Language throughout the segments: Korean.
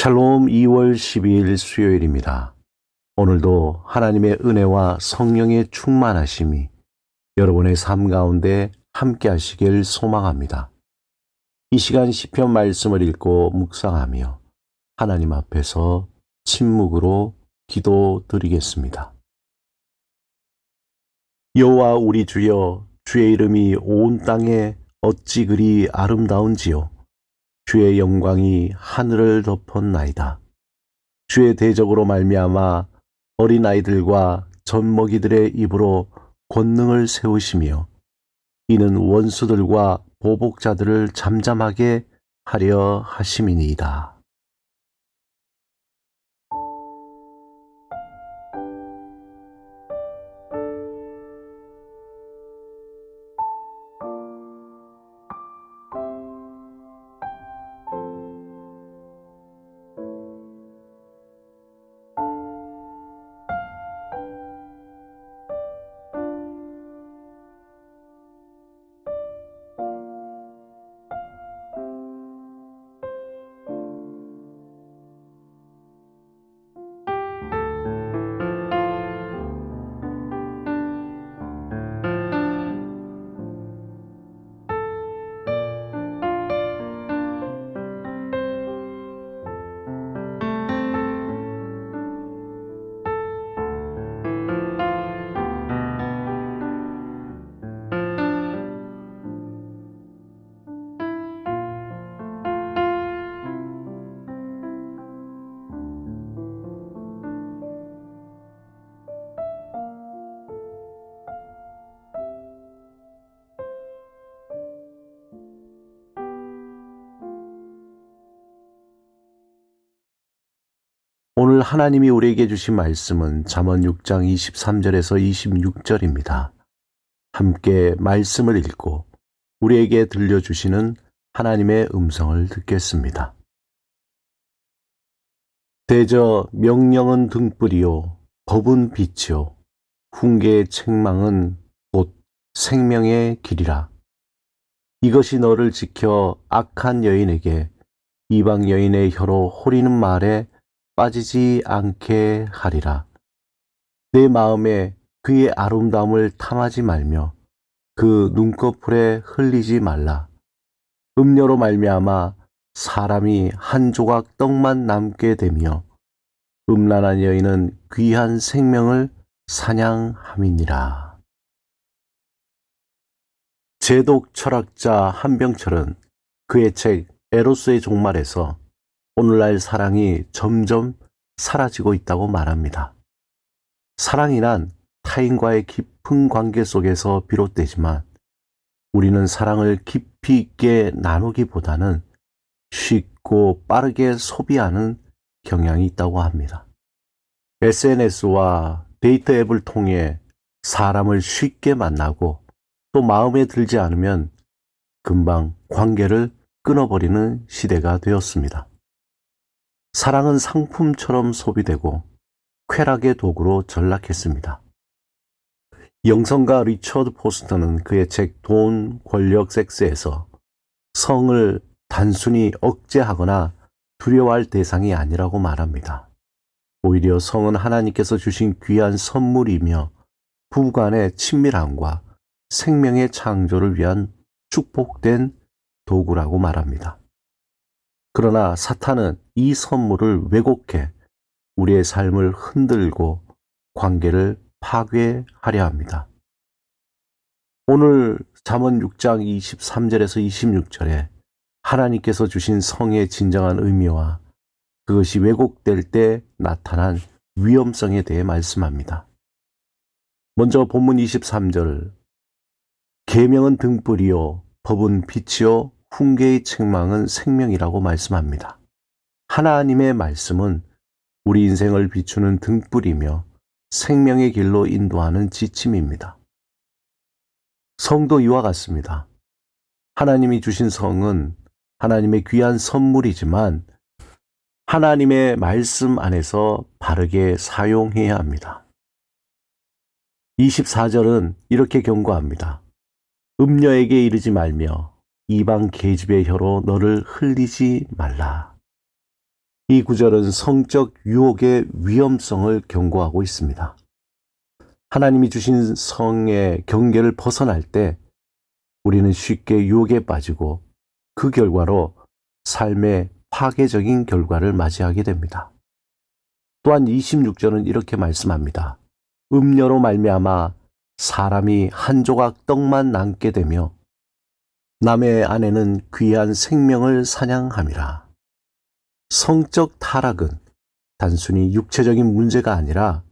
샬롬 2월 12일 수요일입니다. 오늘도 하나님의 은혜와 성령의 충만하심이 여러분의 삶 가운데 함께 하시길 소망합니다. 이 시간 시편 말씀을 읽고 묵상하며 하나님 앞에서 침묵으로 기도드리겠습니다. 여호와 우리 주여, 주의 이름이 온 땅에 어찌 그리 아름다운지요. 주의 영광이 하늘을 덮었나이다. 주의 대적으로 말미암아 어린아이들과 젖먹이들의 입으로 권능을 세우시며 이는 원수들과 보복자들을 잠잠하게 하려 하심이니이다. 오늘 하나님이 우리에게 주신 말씀은 잠언 6장 23절에서 26절입니다. 함께 말씀을 읽고 우리에게 들려주시는 하나님의 음성을 듣겠습니다. 대저 명령은 등불이요 법은 빛이요 훈계의 책망은 곧 생명의 길이라. 이것이 너를 지켜 악한 여인에게 이방 여인의 혀로 호리는 말에 빠지지 않게 하리라. 내 마음에 그의 아름다움을 탐하지 말며 그 눈꺼풀에 흘리지 말라. 음료로 말미암아 사람이 한 조각 떡만 남게 되며 음란한 여인은 귀한 생명을 사냥함이니라. 제독 철학자 한병철은 그의 책 에로스의 종말에서 오늘날 사랑이 점점 사라지고 있다고 말합니다. 사랑이란 타인과의 깊은 관계 속에서 비롯되지만 우리는 사랑을 깊이 있게 나누기보다는 쉽고 빠르게 소비하는 경향이 있다고 합니다. SNS와 데이트 앱을 통해 사람을 쉽게 만나고 또 마음에 들지 않으면 금방 관계를 끊어버리는 시대가 되었습니다. 사랑은 상품처럼 소비되고 쾌락의 도구로 전락했습니다. 영성가 리처드 포스터는 그의 책 돈, 권력, 섹스에서 성을 단순히 억제하거나 두려워할 대상이 아니라고 말합니다. 오히려 성은 하나님께서 주신 귀한 선물이며 부부간의 친밀함과 생명의 창조를 위한 축복된 도구라고 말합니다. 그러나 사탄은 이 선물을 왜곡해 우리의 삶을 흔들고 관계를 파괴하려 합니다. 오늘 잠언 6장 23절에서 26절에 하나님께서 주신 성의 진정한 의미와 그것이 왜곡될 때 나타난 위험성에 대해 말씀합니다. 먼저 본문 23절, 계명은 등불이요 법은 빛이요 훈계의 책망은 생명이라고 말씀합니다. 하나님의 말씀은 우리 인생을 비추는 등불이며 생명의 길로 인도하는 지침입니다. 성도 이와 같습니다. 하나님이 주신 성은 하나님의 귀한 선물이지만 하나님의 말씀 안에서 바르게 사용해야 합니다. 24절은 이렇게 경고합니다. 음녀에게 이르지 말며 이방 계집의 혀로 너를 흘리지 말라. 이 구절은 성적 유혹의 위험성을 경고하고 있습니다. 하나님이 주신 성의 경계를 벗어날 때 우리는 쉽게 유혹에 빠지고 그 결과로 삶의 파괴적인 결과를 맞이하게 됩니다. 또한 26절은 이렇게 말씀합니다. 음녀로 말미암아 사람이 한 조각 떡만 남게 되며 남의 아내는 귀한 생명을 사냥함이라. 성적 타락은 단순히 육체적인 문제가 아니라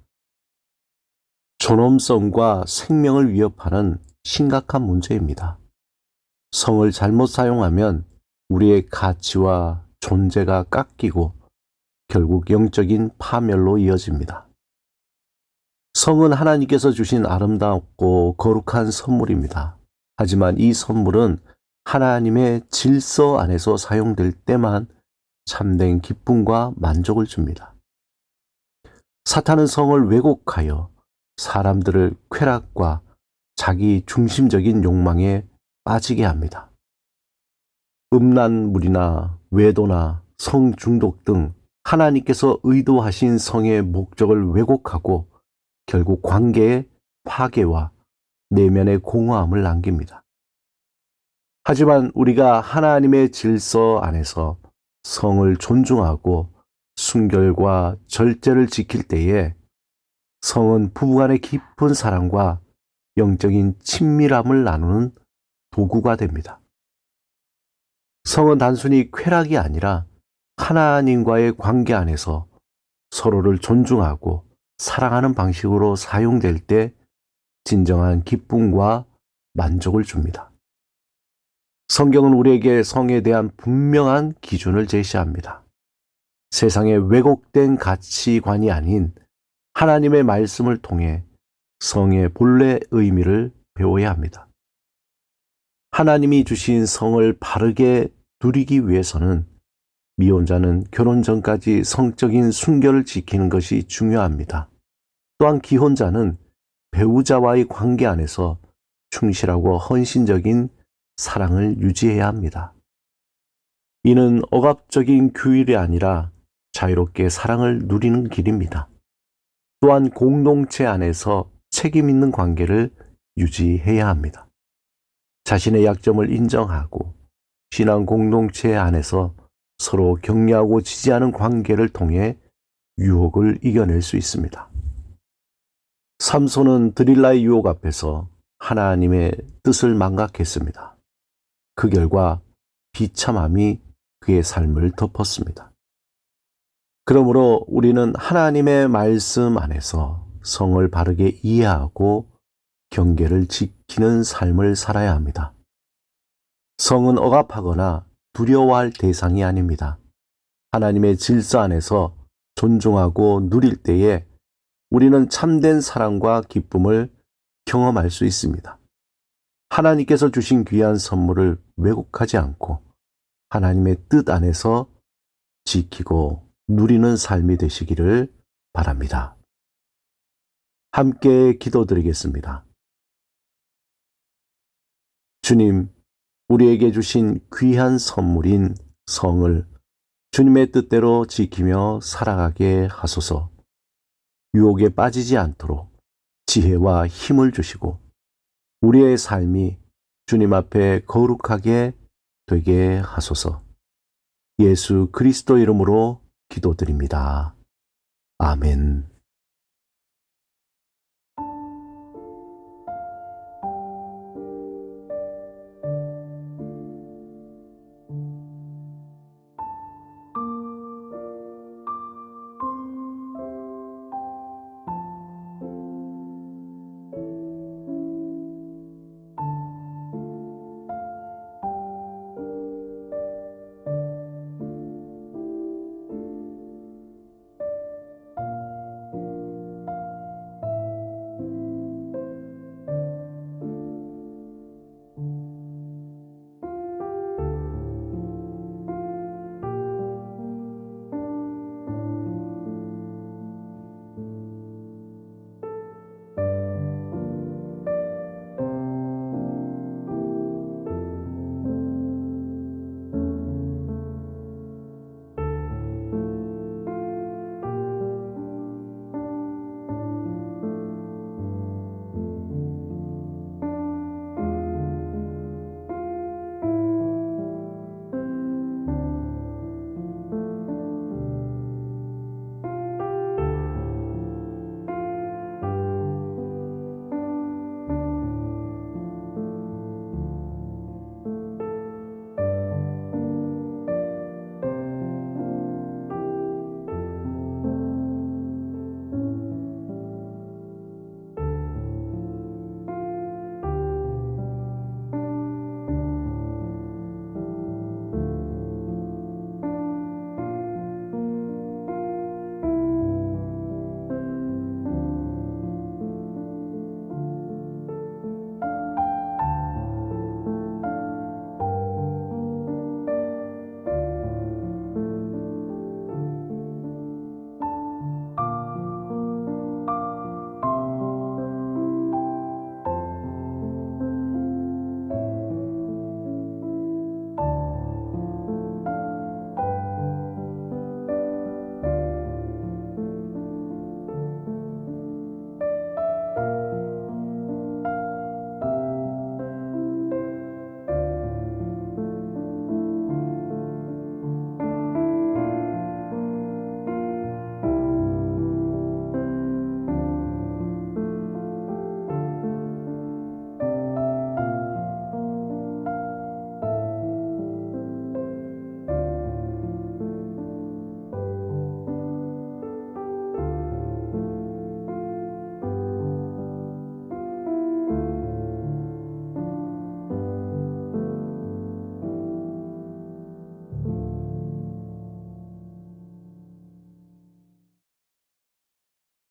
존엄성과 생명을 위협하는 심각한 문제입니다. 성을 잘못 사용하면 우리의 가치와 존재가 깎이고 결국 영적인 파멸로 이어집니다. 성은 하나님께서 주신 아름답고 거룩한 선물입니다. 하지만 이 선물은 하나님의 질서 안에서 사용될 때만 참된 기쁨과 만족을 줍니다. 사탄은 성을 왜곡하여 사람들을 쾌락과 자기 중심적인 욕망에 빠지게 합니다. 음란물이나 외도나 성중독 등 하나님께서 의도하신 성의 목적을 왜곡하고 결국 관계의 파괴와 내면의 공허함을 남깁니다. 하지만 우리가 하나님의 질서 안에서 성을 존중하고 순결과 절제를 지킬 때에 성은 부부간의 깊은 사랑과 영적인 친밀함을 나누는 도구가 됩니다. 성은 단순히 쾌락이 아니라 하나님과의 관계 안에서 서로를 존중하고 사랑하는 방식으로 사용될 때 진정한 기쁨과 만족을 줍니다. 성경은 우리에게 성에 대한 분명한 기준을 제시합니다. 세상의 왜곡된 가치관이 아닌 하나님의 말씀을 통해 성의 본래 의미를 배워야 합니다. 하나님이 주신 성을 바르게 누리기 위해서는 미혼자는 결혼 전까지 성적인 순결을 지키는 것이 중요합니다. 또한 기혼자는 배우자와의 관계 안에서 충실하고 헌신적인 사랑을 유지해야 합니다. 이는 억압적인 규율이 아니라 자유롭게 사랑을 누리는 길입니다. 또한 공동체 안에서 책임 있는 관계를 유지해야 합니다. 자신의 약점을 인정하고 신앙 공동체 안에서 서로 격려하고 지지하는 관계를 통해 유혹을 이겨낼 수 있습니다. 삼손은 드릴라의 유혹 앞에서 하나님의 뜻을 망각했습니다. 그 결과 비참함이 그의 삶을 덮었습니다. 그러므로 우리는 하나님의 말씀 안에서 성을 바르게 이해하고 경계를 지키는 삶을 살아야 합니다. 성은 억압하거나 두려워할 대상이 아닙니다. 하나님의 질서 안에서 존중하고 누릴 때에 우리는 참된 사랑과 기쁨을 경험할 수 있습니다. 하나님께서 주신 귀한 선물을 왜곡하지 않고 하나님의 뜻 안에서 지키고 누리는 삶이 되시기를 바랍니다. 함께 기도드리겠습니다. 주님, 우리에게 주신 귀한 선물인 성을 주님의 뜻대로 지키며 살아가게 하소서. 유혹에 빠지지 않도록 지혜와 힘을 주시고 우리의 삶이 주님 앞에 거룩하게 되게 하소서. 예수 그리스도 이름으로 기도드립니다. 아멘.